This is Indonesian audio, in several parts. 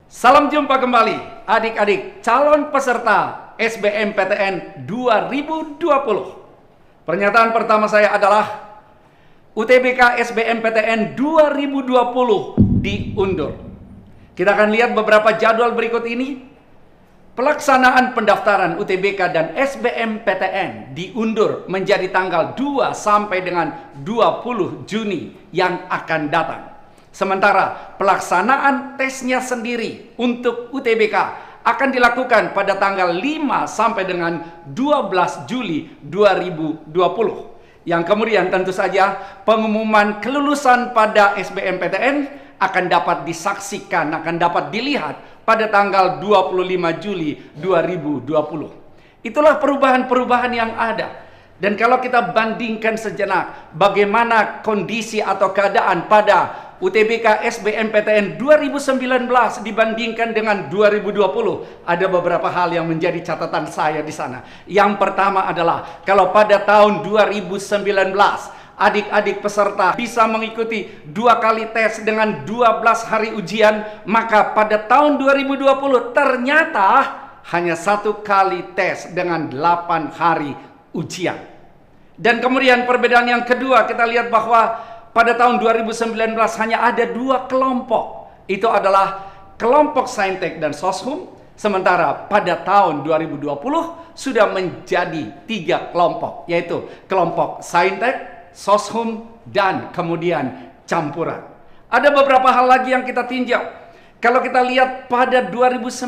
Salam jumpa kembali adik-adik calon peserta SBMPTN 2020. Pernyataan pertama saya adalah UTBK SBMPTN 2020 diundur. Kita akan lihat beberapa jadwal berikut ini. Pelaksanaan pendaftaran UTBK dan SBMPTN diundur menjadi tanggal 2 sampai dengan 20 Juni yang akan datang. Sementara pelaksanaan tesnya sendiri untuk UTBK akan dilakukan pada tanggal 5 sampai dengan 12 Juli 2020. Yang kemudian tentu saja pengumuman kelulusan pada SBMPTN akan dapat disaksikan, akan dapat dilihat pada tanggal 25 Juli 2020. Itulah perubahan-perubahan yang ada. Dan kalau kita bandingkan sejenak bagaimana kondisi atau keadaan pada UTBK SBMPTN 2019 dibandingkan dengan 2020, ada beberapa hal yang menjadi catatan saya di sana. Yang pertama adalah kalau pada tahun 2019 adik-adik peserta bisa mengikuti 2 kali tes dengan 12 hari ujian, maka pada tahun 2020 ternyata hanya 1 kali tes dengan 8 hari ujian. Dan kemudian perbedaan yang kedua, kita lihat bahwa pada tahun 2019 hanya ada 2 kelompok. Itu adalah kelompok Saintek dan Soshum. Sementara pada tahun 2020 sudah menjadi 3 kelompok, yaitu kelompok Saintek, Soshum, dan kemudian campuran. Ada beberapa hal lagi yang kita tinjau. Kalau kita lihat pada 2019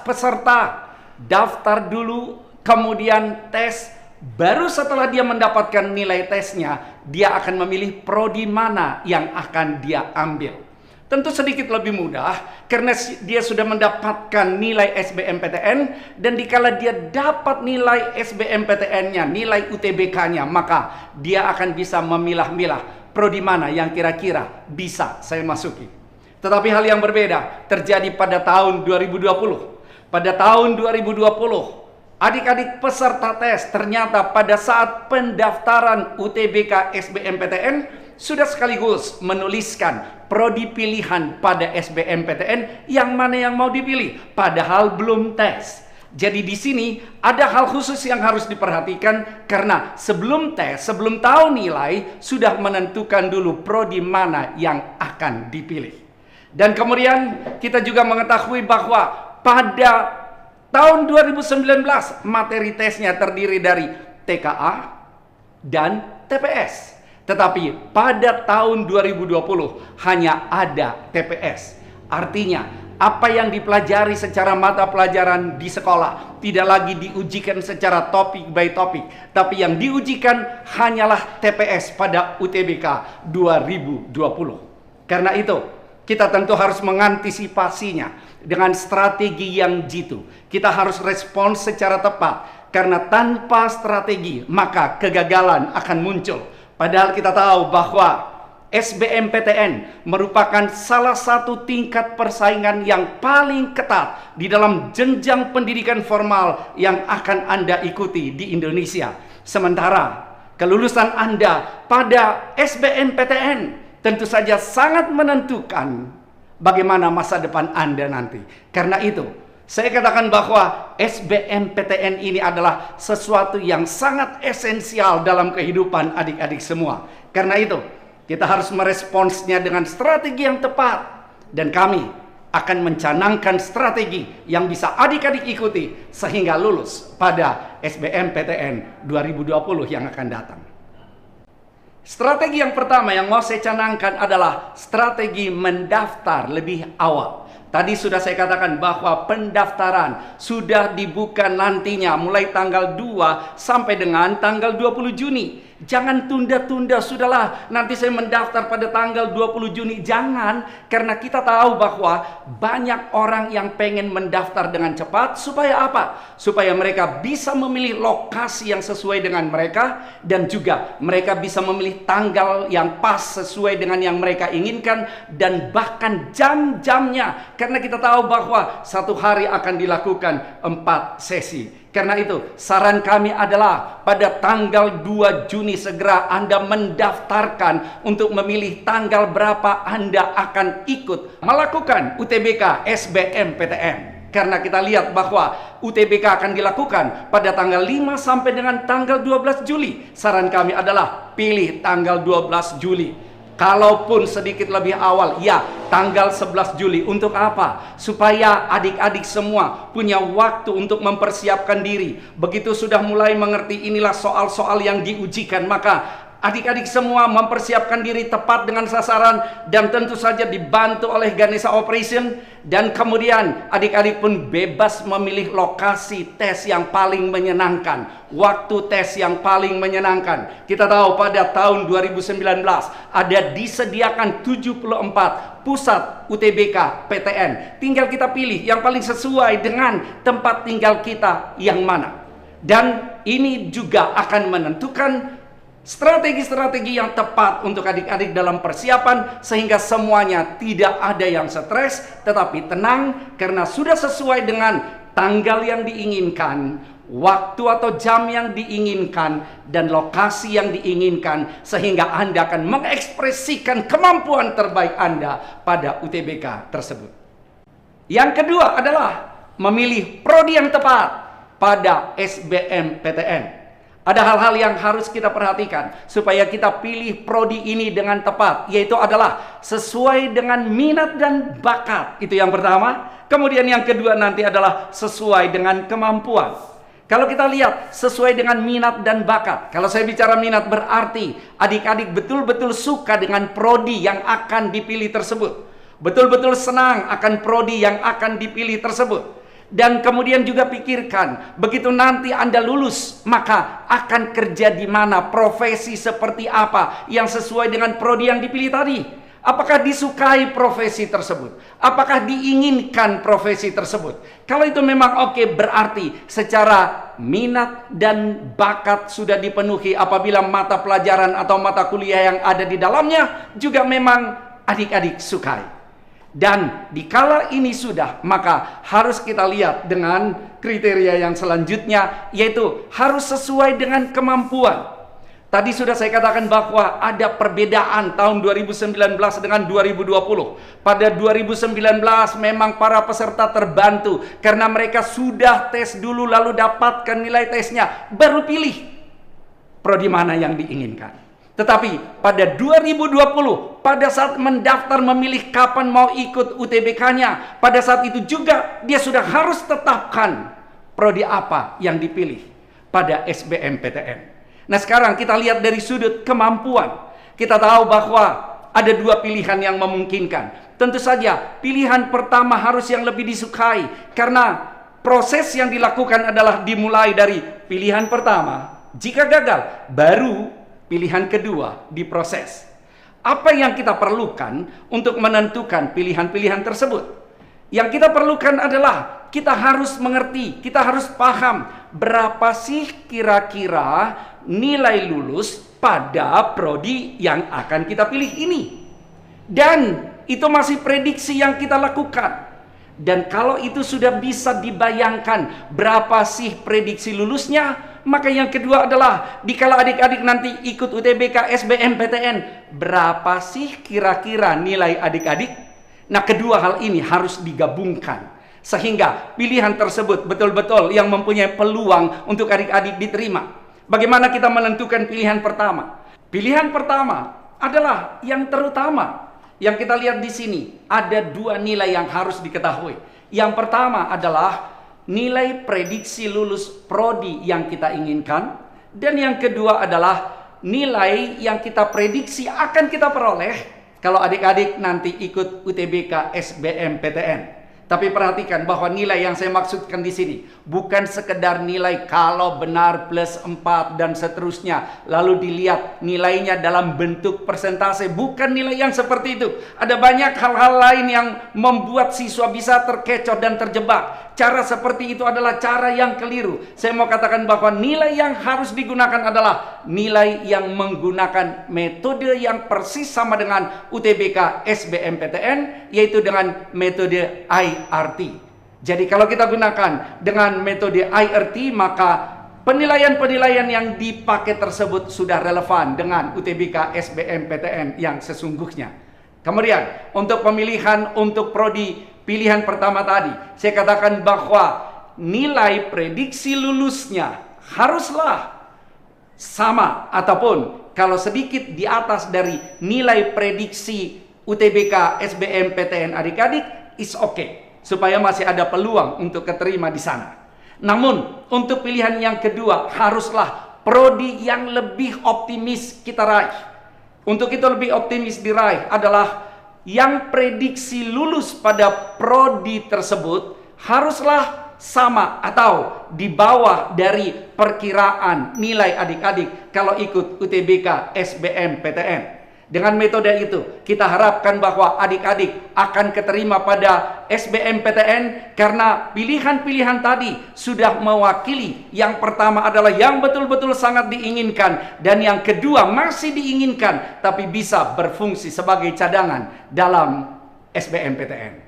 peserta daftar dulu, kemudian tes. Baru setelah dia mendapatkan nilai tesnya, dia akan memilih prodi mana yang akan dia ambil. Tentu sedikit lebih mudah karena dia sudah mendapatkan nilai SBMPTN, dan dikala dia dapat nilai SBMPTN-nya, nilai UTBK-nya, maka dia akan bisa memilah-milah prodi mana yang kira-kira bisa saya masuki. Tetapi hal yang berbeda terjadi pada tahun 2020. Pada tahun 2020 adik-adik peserta tes ternyata pada saat pendaftaran UTBK SBMPTN sudah sekaligus menuliskan prodi pilihan pada SBMPTN yang mana yang mau dipilih, padahal belum tes. Jadi di sini ada hal khusus yang harus diperhatikan karena sebelum tes, sebelum tahu nilai, sudah menentukan dulu prodi mana yang akan dipilih. Dan kemudian kita juga mengetahui bahwa pada tahun 2019 materi tesnya terdiri dari TKA dan TPS. Tetapi pada tahun 2020 hanya ada TPS. Artinya apa yang dipelajari secara mata pelajaran di sekolah tidak lagi diujikan secara topik by topik, tapi yang diujikan hanyalah TPS pada UTBK 2020. Karena itu kita tentu harus mengantisipasinya dengan strategi yang jitu. Kita harus respons secara tepat, karena tanpa strategi maka kegagalan akan muncul. Padahal kita tahu bahwa SBMPTN merupakan salah satu tingkat persaingan yang paling ketat di dalam jenjang pendidikan formal yang akan Anda ikuti di Indonesia. Sementara kelulusan Anda pada SBMPTN tentu saja sangat menentukan bagaimana masa depan Anda nanti. Karena itu saya katakan bahwa SBMPTN ini adalah sesuatu yang sangat esensial dalam kehidupan adik-adik semua. Karena itu kita harus meresponsnya dengan strategi yang tepat. Dan kami akan mencanangkan strategi yang bisa adik-adik ikuti sehingga lulus pada SBMPTN 2020 yang akan datang. Strategi yang pertama yang mau saya canangkan adalah strategi mendaftar lebih awal. Tadi sudah saya katakan bahwa pendaftaran sudah dibuka nantinya mulai tanggal 2 sampai dengan tanggal 20 Juni. Jangan tunda-tunda, sudahlah nanti saya mendaftar pada tanggal 20 Juni. Jangan, karena kita tahu bahwa banyak orang yang pengen mendaftar dengan cepat. Supaya apa? Supaya mereka bisa memilih lokasi yang sesuai dengan mereka, dan juga mereka bisa memilih tanggal yang pas sesuai dengan yang mereka inginkan, dan bahkan jam-jamnya. Karena kita tahu bahwa satu hari akan dilakukan 4 sesi. Karena itu, saran kami adalah pada tanggal 2 Juni segera Anda mendaftarkan untuk memilih tanggal berapa Anda akan ikut melakukan UTBK SBMPTN. Karena kita lihat bahwa UTBK akan dilakukan pada tanggal 5 sampai dengan tanggal 12 Juli. Saran kami adalah pilih tanggal 12 Juli. Kalaupun sedikit lebih awal, ya tanggal 11 Juli. Untuk apa? Supaya adik-adik semua punya waktu untuk mempersiapkan diri. Begitu sudah mulai mengerti inilah soal-soal yang diujikan, maka adik-adik semua mempersiapkan diri tepat dengan sasaran dan tentu saja dibantu oleh Ganesha Operation. Dan kemudian adik-adik pun bebas memilih lokasi tes yang paling menyenangkan, waktu tes yang paling menyenangkan. Kita tahu pada tahun 2019 ada disediakan 74 pusat UTBK PTN. Tinggal kita pilih yang paling sesuai dengan tempat tinggal kita yang mana. Dan ini juga akan menentukan strategi-strategi yang tepat untuk adik-adik dalam persiapan sehingga semuanya tidak ada yang stres, tetapi tenang karena sudah sesuai dengan tanggal yang diinginkan, waktu atau jam yang diinginkan, dan lokasi yang diinginkan, sehingga Anda akan mengekspresikan kemampuan terbaik Anda pada UTBK tersebut. Yang kedua adalah memilih prodi yang tepat pada SBMPTN. Ada hal-hal yang harus kita perhatikan supaya kita pilih prodi ini dengan tepat, yaitu adalah sesuai dengan minat dan bakat. Itu yang pertama. Kemudian yang kedua nanti adalah sesuai dengan kemampuan. Kalau kita lihat sesuai dengan minat dan bakat. Kalau saya bicara minat berarti adik-adik betul-betul suka dengan prodi yang akan dipilih tersebut. Betul-betul senang akan prodi yang akan dipilih tersebut. Dan kemudian juga pikirkan, begitu nanti Anda lulus, maka akan kerja di mana, profesi seperti apa yang sesuai dengan prodi yang dipilih tadi. Apakah disukai profesi tersebut? Apakah diinginkan profesi tersebut? Kalau itu memang oke, berarti secara minat dan bakat sudah dipenuhi apabila mata pelajaran atau mata kuliah yang ada di dalamnya juga memang adik-adik sukai. Dan dikala ini sudah, maka harus kita lihat dengan kriteria yang selanjutnya, yaitu harus sesuai dengan kemampuan. Tadi sudah saya katakan bahwa ada perbedaan tahun 2019 dengan 2020. Pada 2019 memang para peserta terbantu karena mereka sudah tes dulu lalu dapatkan nilai tesnya, baru pilih prodi mana yang diinginkan. Tetapi pada 2020, pada saat mendaftar memilih kapan mau ikut UTBK-nya, pada saat itu juga dia sudah harus tetapkan prodi apa yang dipilih pada SBMPTN. Nah sekarang kita lihat dari sudut kemampuan. Kita tahu bahwa ada dua pilihan yang memungkinkan. Tentu saja pilihan pertama harus yang lebih disukai, karena proses yang dilakukan adalah dimulai dari pilihan pertama. Jika gagal, baru pilihan kedua diproses. Apa yang kita perlukan untuk menentukan pilihan-pilihan tersebut? Yang kita perlukan adalah kita harus mengerti, kita harus paham berapa sih kira-kira nilai lulus pada prodi yang akan kita pilih ini. Dan itu masih prediksi yang kita lakukan. Dan kalau itu sudah bisa dibayangkan berapa sih prediksi lulusnya, maka yang kedua adalah dikala adik-adik nanti ikut UTBK SBMPTN, berapa sih kira-kira nilai adik-adik? Nah, kedua hal ini harus digabungkan sehingga pilihan tersebut betul-betul yang mempunyai peluang untuk adik-adik diterima. Bagaimana kita menentukan pilihan pertama? Pilihan pertama adalah yang terutama. Yang kita lihat di sini ada dua nilai yang harus diketahui. Yang pertama adalah nilai prediksi lulus prodi yang kita inginkan, dan yang kedua adalah nilai yang kita prediksi akan kita peroleh kalau adik-adik nanti ikut UTBK SBMPTN. Tapi perhatikan bahwa nilai yang saya maksudkan di sini bukan sekedar nilai kalau benar plus 4 dan seterusnya, lalu dilihat nilainya dalam bentuk persentase. Bukan nilai yang seperti itu. Ada banyak hal-hal lain yang membuat siswa bisa terkecoh dan terjebak. Cara seperti itu adalah cara yang keliru. Saya mau katakan bahwa nilai yang harus digunakan adalah nilai yang menggunakan metode yang persis sama dengan UTBK SBMPTN, yaitu dengan metode IRT. Jadi kalau kita gunakan dengan metode IRT, maka penilaian-penilaian yang dipakai tersebut sudah relevan dengan UTBK SBMPTN yang sesungguhnya. Kemudian untuk pemilihan untuk prodi pilihan pertama tadi, saya katakan bahwa nilai prediksi lulusnya haruslah sama ataupun kalau sedikit di atas dari nilai prediksi UTBK SBMPTN adik-adik is okay, supaya masih ada peluang untuk keterima di sana. Namun untuk pilihan yang kedua haruslah prodi yang lebih optimis kita raih. Untuk itu lebih optimis diraih adalah yang prediksi lulus pada prodi tersebut haruslah sama atau di bawah dari perkiraan nilai adik-adik kalau ikut UTBK SBMPTN. Dengan metode itu kita harapkan bahwa adik-adik akan keterima pada SBMPTN karena pilihan-pilihan tadi sudah mewakili. Yang pertama adalah yang betul-betul sangat diinginkan, dan yang kedua masih diinginkan tapi bisa berfungsi sebagai cadangan dalam SBMPTN.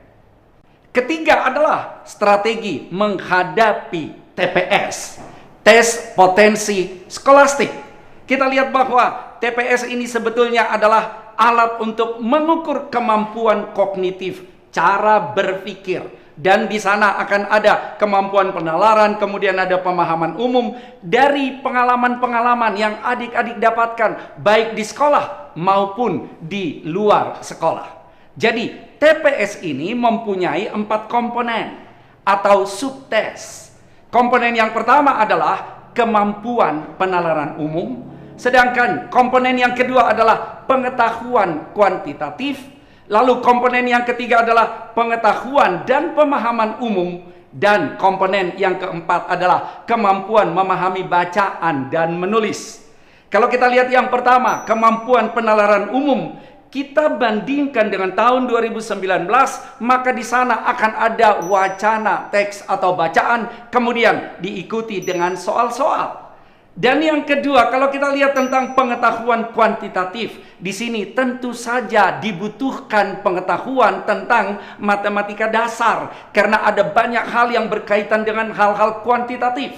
Ketiga adalah strategi menghadapi TPS, tes potensi skolastik. Kita lihat bahwa TPS ini sebetulnya adalah alat untuk mengukur kemampuan kognitif, cara berpikir. Dan di sana akan ada kemampuan penalaran, kemudian ada pemahaman umum dari pengalaman-pengalaman yang adik-adik dapatkan baik di sekolah maupun di luar sekolah. Jadi TPS ini mempunyai 4 komponen atau subtes. Komponen yang pertama adalah kemampuan penalaran umum. Sedangkan komponen yang kedua adalah pengetahuan kuantitatif. Lalu komponen yang ketiga adalah pengetahuan dan pemahaman umum. Dan komponen yang keempat adalah kemampuan memahami bacaan dan menulis. Kalau kita lihat yang pertama, kemampuan penalaran umum, kita bandingkan dengan tahun 2019, maka di sana akan ada wacana teks atau bacaan, kemudian diikuti dengan soal-soal. Dan yang kedua, kalau kita lihat tentang pengetahuan kuantitatif, di sini tentu saja dibutuhkan pengetahuan tentang matematika dasar karena ada banyak hal yang berkaitan dengan hal-hal kuantitatif.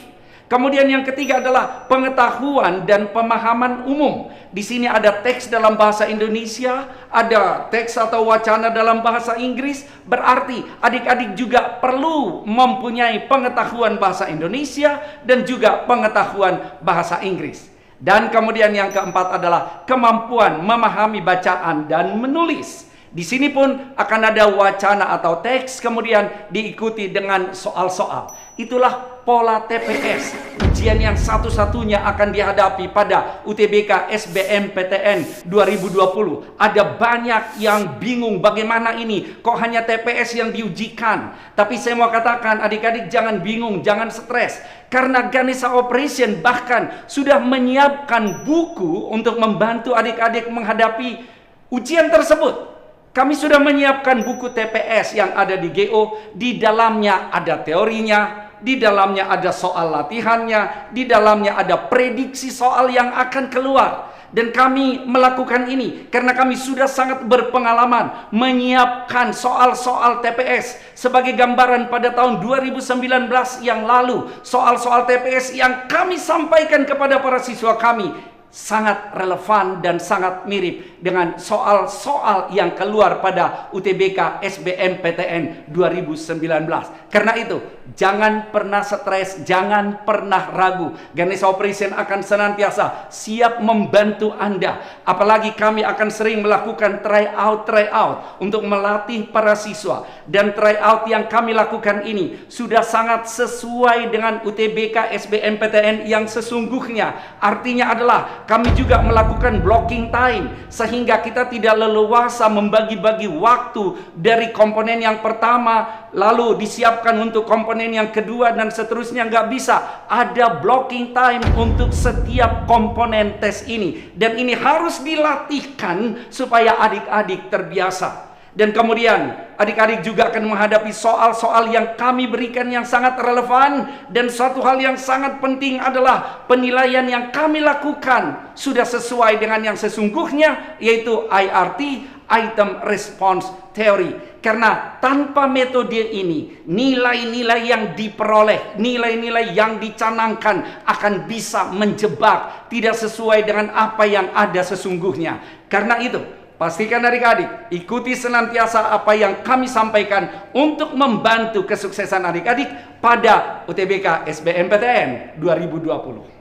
Kemudian yang ketiga adalah pengetahuan dan pemahaman umum. Di sini ada teks dalam bahasa Indonesia, ada teks atau wacana dalam bahasa Inggris. Berarti adik-adik juga perlu mempunyai pengetahuan bahasa Indonesia dan juga pengetahuan bahasa Inggris. Dan kemudian yang keempat adalah kemampuan memahami bacaan dan menulis. Di sini pun akan ada wacana atau teks, kemudian diikuti dengan soal-soal. Itulah pola TPS, ujian yang satu-satunya akan dihadapi pada UTBK SBMPTN 2020. Ada banyak yang bingung bagaimana ini, kok hanya TPS yang diujikan. Tapi saya mau katakan adik-adik jangan bingung, jangan stres. Karena Ganesha Operation bahkan sudah menyiapkan buku untuk membantu adik-adik menghadapi ujian tersebut. Kami sudah menyiapkan buku TPS yang ada di GO. Di dalamnya ada teorinya, di dalamnya ada soal latihannya, di dalamnya ada prediksi soal yang akan keluar. Dan kami melakukan ini karena kami sudah sangat berpengalaman menyiapkan soal-soal TPS. Sebagai gambaran pada tahun 2019 yang lalu, soal-soal TPS yang kami sampaikan kepada para siswa kami sangat relevan dan sangat mirip dengan soal-soal yang keluar pada UTBK SBMPTN 2019. Karena itu, jangan pernah stres, jangan pernah ragu. Ganesha Operation akan senantiasa siap membantu Anda. Apalagi kami akan sering melakukan tryout untuk melatih para siswa. Dan tryout yang kami lakukan ini sudah sangat sesuai dengan UTBK SBMPTN yang sesungguhnya. Artinya adalah kami juga melakukan blocking time sehingga kita tidak leluasa membagi-bagi waktu dari komponen yang pertama lalu disiapkan untuk komponen yang kedua dan seterusnya. Nggak bisa. Ada blocking time untuk setiap komponen tes ini, dan ini harus dilatihkan supaya adik-adik terbiasa. Dan kemudian adik-adik juga akan menghadapi soal-soal yang kami berikan yang sangat relevan. Dan suatu hal yang sangat penting adalah penilaian yang kami lakukan sudah sesuai dengan yang sesungguhnya, yaitu IRT item response theory. Karena tanpa metode ini, nilai-nilai yang diperoleh, nilai-nilai yang dicanangkan akan bisa menjebak, tidak sesuai dengan apa yang ada sesungguhnya. Karena itu, pastikan adik-adik ikuti senantiasa apa yang kami sampaikan untuk membantu kesuksesan adik-adik pada UTBK SBMPTN 2020.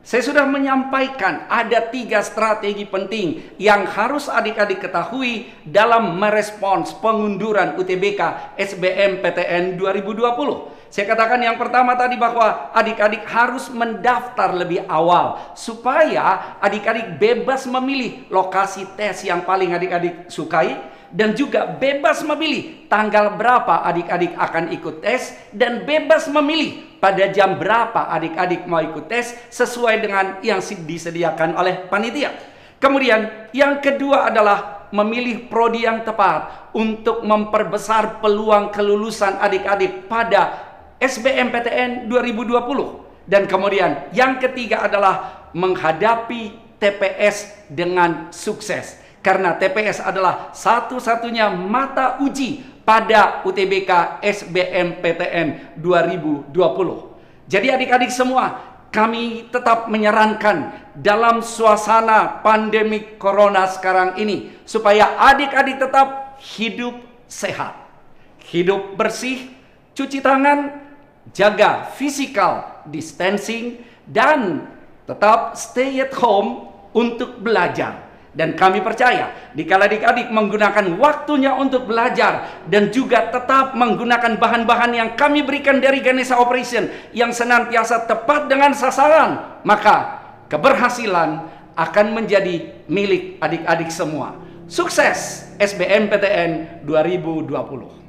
Saya sudah menyampaikan ada 3 strategi penting yang harus adik-adik ketahui dalam merespons pengunduran UTBK SBMPTN 2020. Saya katakan yang pertama tadi bahwa adik-adik harus mendaftar lebih awal supaya adik-adik bebas memilih lokasi tes yang paling adik-adik sukai, dan juga bebas memilih tanggal berapa adik-adik akan ikut tes, dan bebas memilih pada jam berapa adik-adik mau ikut tes sesuai dengan yang disediakan oleh panitia. Kemudian yang kedua adalah memilih prodi yang tepat untuk memperbesar peluang kelulusan adik-adik pada SBMPTN 2020. Dan kemudian yang ketiga adalah menghadapi TPS dengan sukses. Karena TPS adalah satu-satunya mata uji pada UTBK SBMPTN 2020. Jadi adik-adik semua, kami tetap menyarankan dalam suasana pandemi corona sekarang ini, supaya adik-adik tetap hidup sehat, hidup bersih, cuci tangan, jaga physical distancing, dan tetap stay at home untuk belajar. Dan kami percaya, dikala adik-adik menggunakan waktunya untuk belajar dan juga tetap menggunakan bahan-bahan yang kami berikan dari Ganesha Operation yang senantiasa tepat dengan sasaran, maka keberhasilan akan menjadi milik adik-adik semua. Sukses SBMPTN 2020.